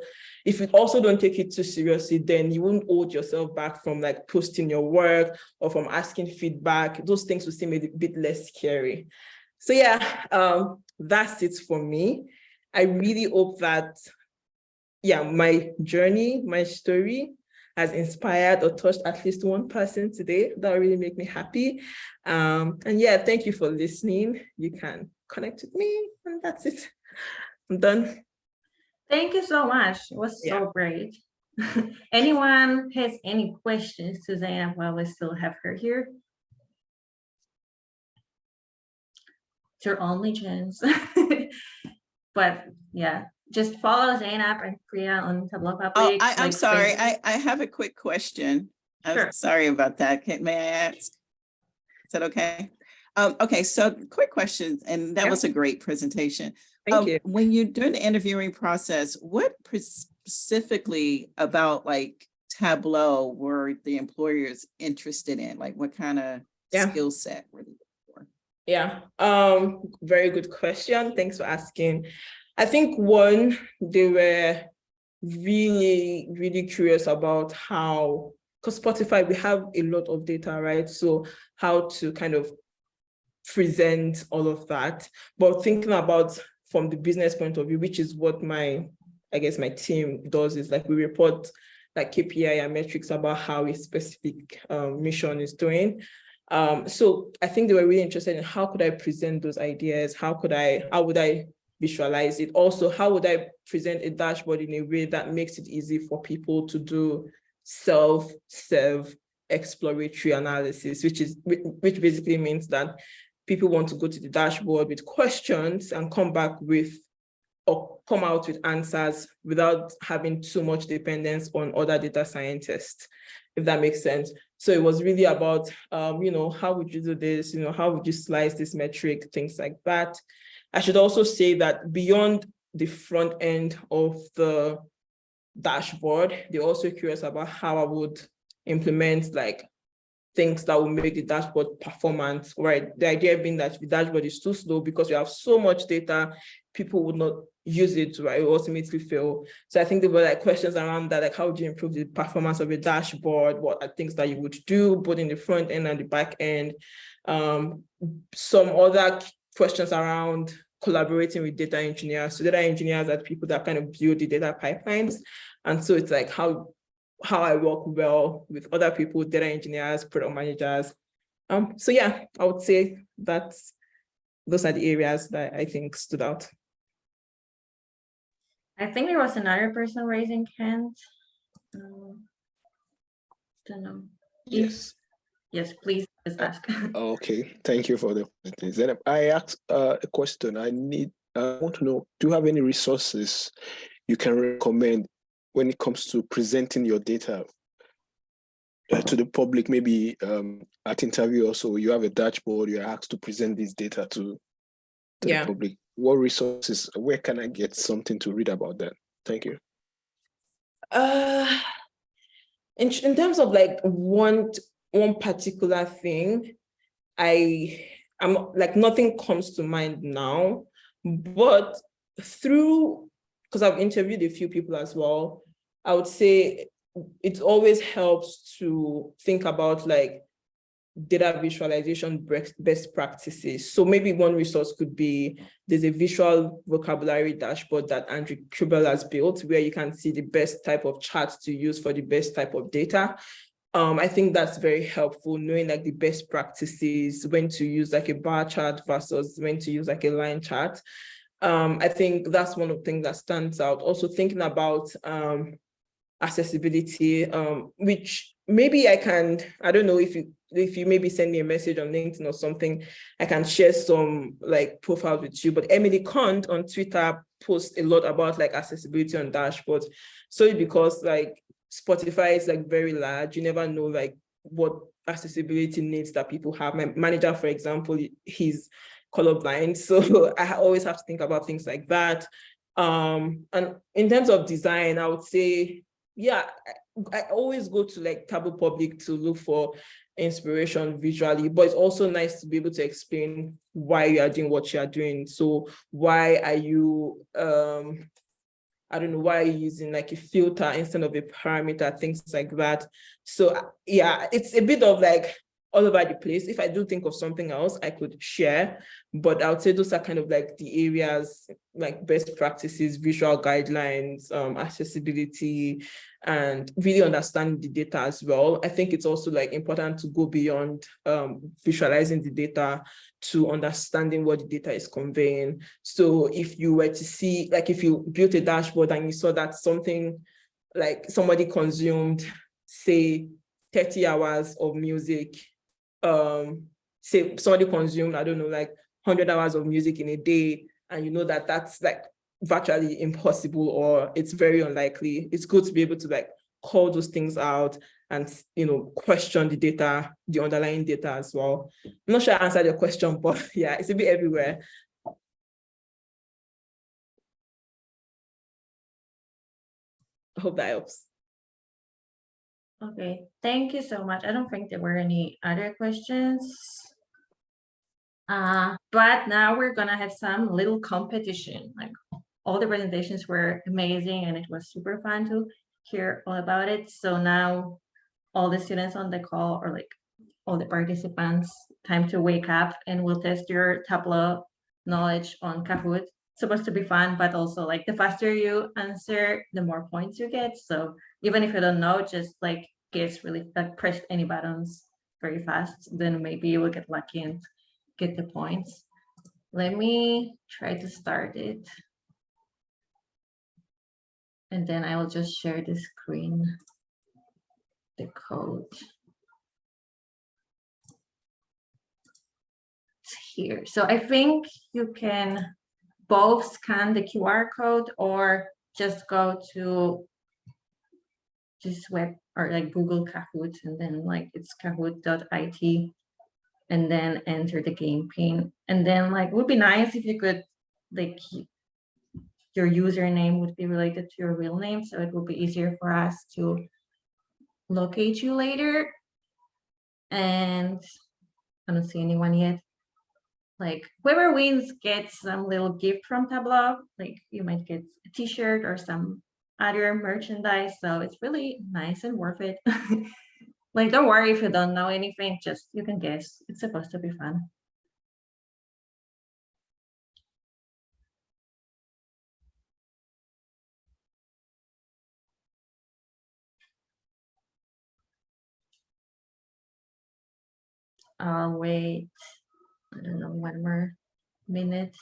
if you also don't take it too seriously, then you won't hold yourself back from like posting your work or from asking feedback. Those things will seem a bit less scary. So yeah, that's it for me. I really hope that, yeah, my journey, my story has inspired or touched at least one person today. That will really make me happy. And yeah, thank you for listening. You can connect with me, and that's it. I'm done. Thank you so much. It was so great. Anyone has any questions to Zainab while we still have her here? It's your only chance. But yeah, just follow Zainab and Priya on Tableau Public. Oh, I'm sorry. I have a quick question. Sure. I'm sorry about that. May I ask? Is that okay? Okay, so quick question, and that was a great presentation. Thank you. When you're doing the interviewing process, what specifically about like Tableau were the employers interested in? Like what kind of skill set were they looking for? Yeah, very good question. Thanks for asking. I think one, they were really, really curious about how, because Spotify, we have a lot of data, right? So how to kind of present all of that, but thinking about from the business point of view, which is what my team does, is like we report like KPI and metrics about how a specific mission is doing. So I think they were really interested in how could I present those ideas? How would I visualize it? Also, how would I present a dashboard in a way that makes it easy for people to do self-serve exploratory analysis, which basically means that people want to go to the dashboard with questions and come out with answers without having too much dependence on other data scientists, if that makes sense. So it was really about, how would you do this? How would you slice this metric, things like that. I should also say that beyond the front end of the dashboard, they're also curious about how I would implement like things that will make the dashboard performant, right? The idea being that the dashboard is too slow because we have so much data, people would not use it, right? It will ultimately fail. So I think there were like questions around that, like how would you improve the performance of a dashboard? What are things that you would do both in the front end and the back end? Some other questions around collaborating with data engineers. So data engineers are people that kind of build the data pipelines. And so it's like how I work well with other people, data engineers, product managers. So yeah, I would say those are the areas that I think stood out. I think there was another person raising hands. Don't know. Yes. Yes, please just ask. Okay. Thank you for the opportunity. Zainab, I asked a question. I want to know, do you have any resources you can recommend when it comes to presenting your data to the public? Maybe at interview also, you have a dashboard, you're asked to present this data to the public. What resources, where can I get something to read about that? Thank you. In terms of like one particular thing, I'm like, nothing comes to mind now, but because I've interviewed a few people as well, I would say it always helps to think about like data visualization best practices. So maybe one resource could be, there's a visual vocabulary dashboard that Andrew Kubel has built where you can see the best type of charts to use for the best type of data. I think that's very helpful, knowing like the best practices, when to use like a bar chart versus when to use like a line chart. I think that's one of the things that stands out. Also thinking about accessibility, which maybe I don't know if you maybe send me a message on LinkedIn or something, I can share some like profiles with you. But Emily Kant on Twitter posts a lot about like accessibility on dashboards. So because like Spotify is like very large, you never know like what accessibility needs that people have. My manager, for example, he's colorblind, so I always have to think about things like that. And in terms of design, I would say, yeah, I always go to like Tableau Public to look for inspiration visually, but it's also nice to be able to explain why you are doing what you are doing. So why are you, I don't know, why are you using like a filter instead of a parameter, things like that. So yeah, it's a bit of like all over the place. If I do think of something else, I could share, but I would say those are kind of like the areas, like best practices, visual guidelines, accessibility, and really understanding the data as well. I think it's also like important to go beyond visualizing the data to understanding what the data is conveying. So if you were to see, like if you built a dashboard and you saw that something like somebody consumed, say 30 hours of music, say somebody consumed, I don't know, like 100 hours of music in a day, and you know that that's like virtually impossible or it's very unlikely, it's good to be able to like call those things out and, you know, question the data, the underlying data as well. I'm not sure I answered your question, but yeah, it's a bit everywhere. I hope that helps. Okay, thank you so much. I don't think there were any other questions. But now we're gonna have some little competition. Like, all the presentations were amazing and it was super fun to hear all about it. So now all the students on the call, or like all the participants, time to wake up and we'll test your Tableau knowledge on Kahoot. It's supposed to be fun, but also like the faster you answer, the more points you get. So even if you don't know, just like guess really, like press any buttons very fast, then maybe you will get lucky and get the points. Let me try to start it. And then I will just share the screen, the code. It's here. So I think you can both scan the QR code or just go to this web or like Google Kahoot, and then like it's kahoot.it, and then enter the game pin. And then like, it would be nice if you could, like, your username would be related to your real name, so it will be easier for us to locate you later. And I don't see anyone yet. Like, whoever wins gets some little gift from Tableau. Like, you might get a t-shirt or some other merchandise. So it's really nice and worth it. Like, don't worry if you don't know anything, just you can guess. It's supposed to be fun. I'll wait, I don't know, 1 more minute.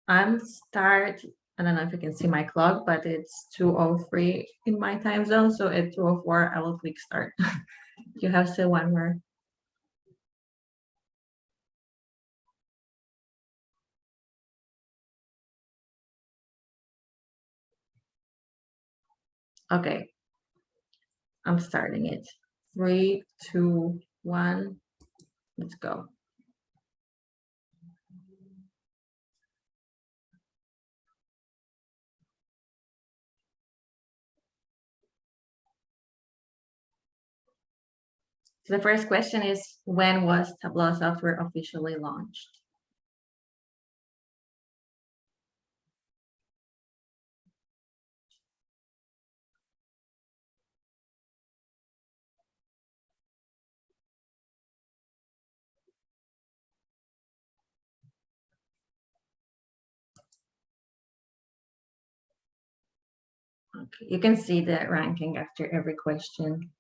I don't know if you can see my clock, but it's 2:03 in my time zone. So at 2:04, I will click start. You have still 1 more. Okay, I'm starting it. 3, 2, 1, let's go. So the first question is, when was Tableau software officially launched? Okay, you can see the ranking after every question.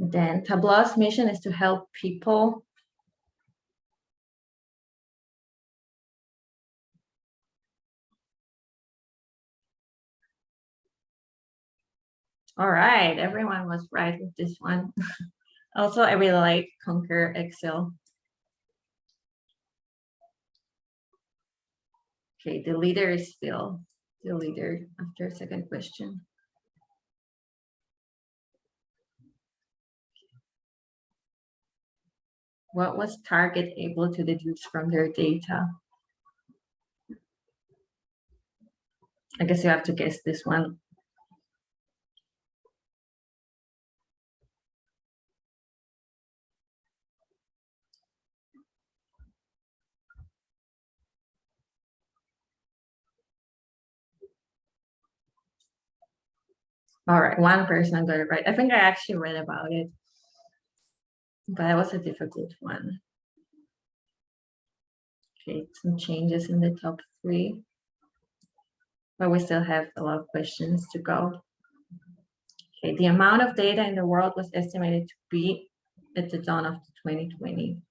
Then Tableau's mission is to help people all right, everyone was right with this one. Also, I really like Conquer Excel. Okay, the leader is still the leader after second question. What was Target able to deduce from their data? I guess you have to guess this one. All right, one person got it right. I think I actually read about it, but it was a difficult one. Okay, some changes in the top 3, but we still have a lot of questions to go. Okay, the amount of data in the world was estimated to be at the dawn of 2020.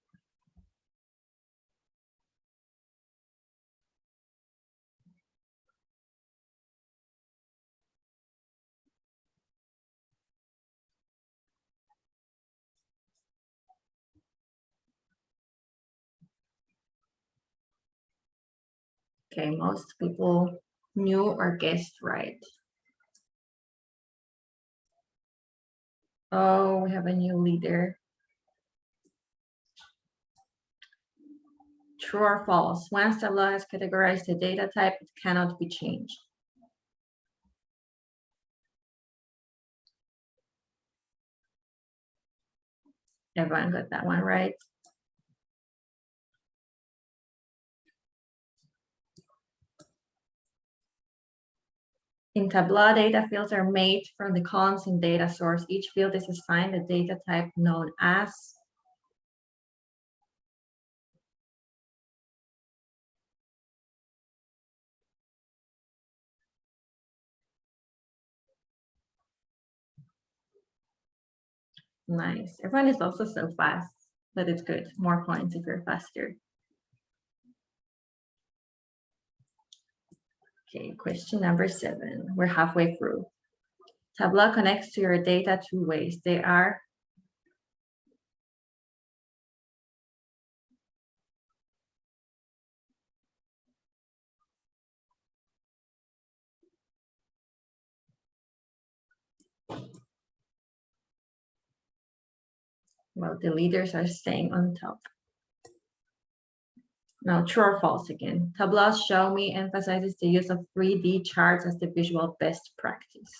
Okay, most people knew or guessed right. Oh, we have a new leader. True or false? Once Tableau has categorized the data type, it cannot be changed. Everyone got that one right. In Tableau, data fields are made from the columns in data source. Each field is assigned a data type known as. Nice. Everyone is also so fast, but it's good. More points if you're faster. Okay, question number 7. We're halfway through. Tableau connects to your data 2 ways. They are well, the leaders are staying on top. Now, true or false again. Tableau Show Me emphasizes the use of 3D charts as the visual best practice.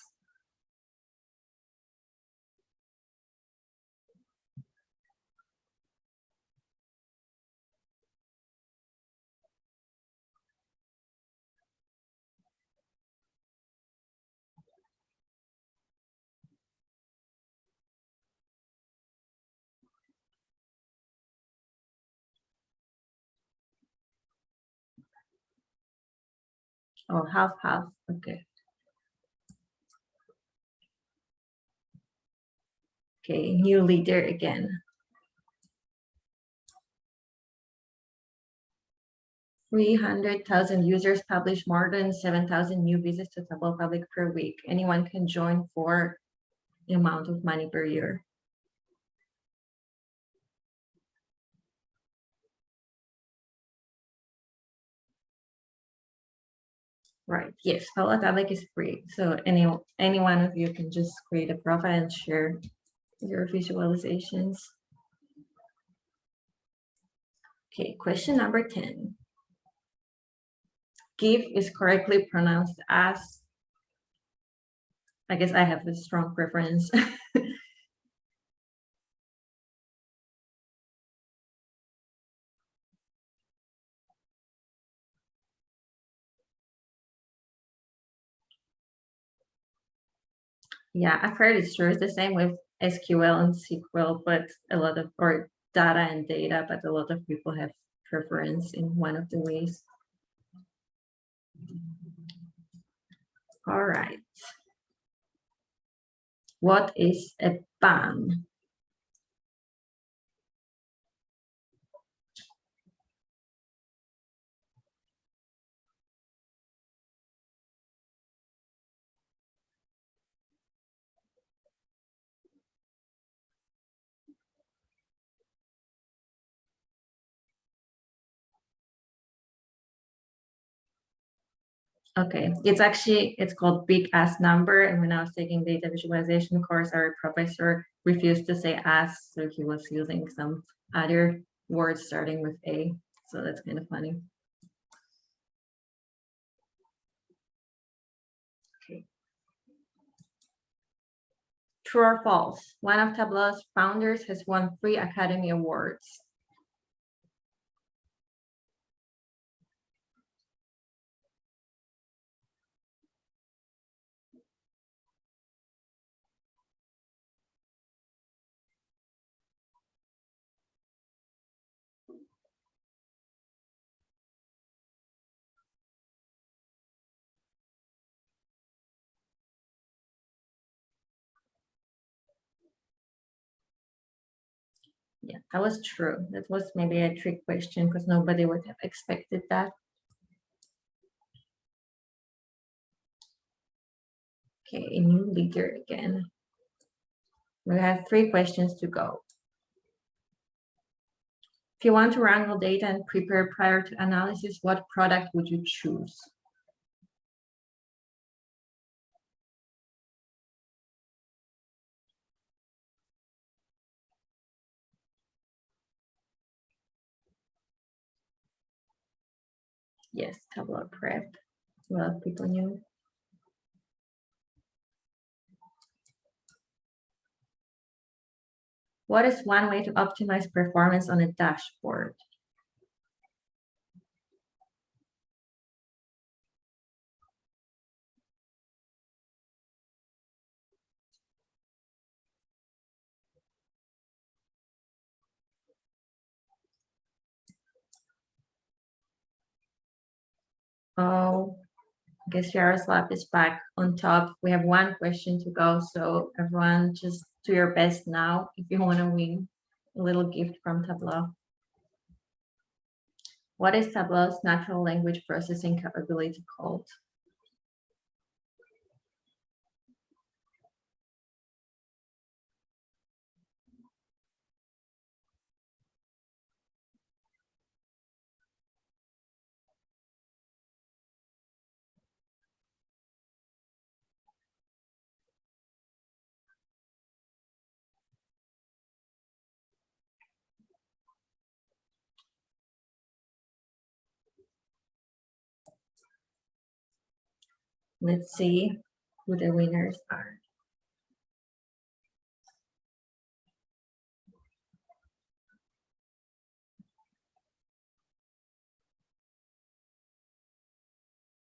Oh, half. Okay. Okay, new leader again. 300,000 users publish more than 7,000 new visits to Tableau Public per week. Anyone can join for the amount of money per year. Right, yes, Tableau Public is free. So any one of you can just create a profile and share your visualizations. Okay, question number 10. GIF is correctly pronounced as, I guess I have a strong preference. Yeah, I've heard it's true. It's the same with SQL and SQL, but a lot of, or data and data, but a lot of people have preference in one of the ways. All right. What is a BAM? Okay, it's called big ass number. And when I was taking data visualization course, our professor refused to say ass, so he was using some other words starting with A. So that's kind of funny. Okay. True or false? One of Tableau's founders has won 3 Academy Awards. Yeah, that was true. That was maybe a trick question because nobody would have expected that. Okay, a new leader again. We have 3 questions to go. If you want to wrangle data and prepare prior to analysis, what product would you choose? Yes, Tableau Prep. A lot of people knew. What is one way to optimize performance on a dashboard? Oh, I guess Yaroslav is back on top. We have one question to go, so everyone just do your best now if you want to win a little gift from Tableau. What is Tableau's natural language processing capability called? Let's see who the winners are.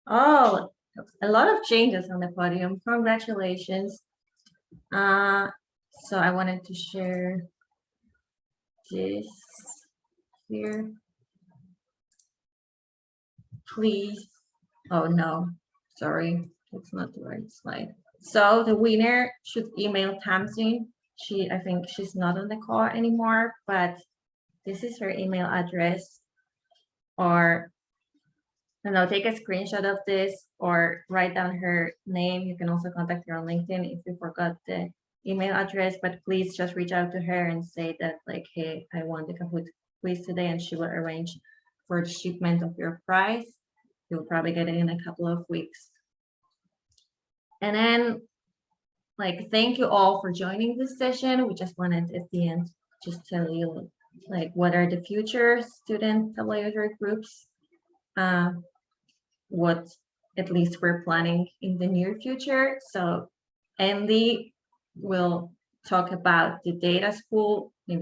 Oh, a lot of changes on the podium. Congratulations. So I wanted to share this here. Please. Oh no, sorry, that's not the right slide. So the winner should email Tamsin. I think she's not on the call anymore, but this is her email address. Or take a screenshot of this or write down her name. You can also contact her on LinkedIn if you forgot the email address, but please just reach out to her and say that like, hey, I won the Kahoot quiz today, and she will arrange for the shipment of your prize. You'll probably get it in a couple of weeks. And then like, thank you all for joining this session. We just wanted at the end just tell you like what are the future student Tableau user groups, what at least we're planning in the near future. So Andy will talk about the data school, maybe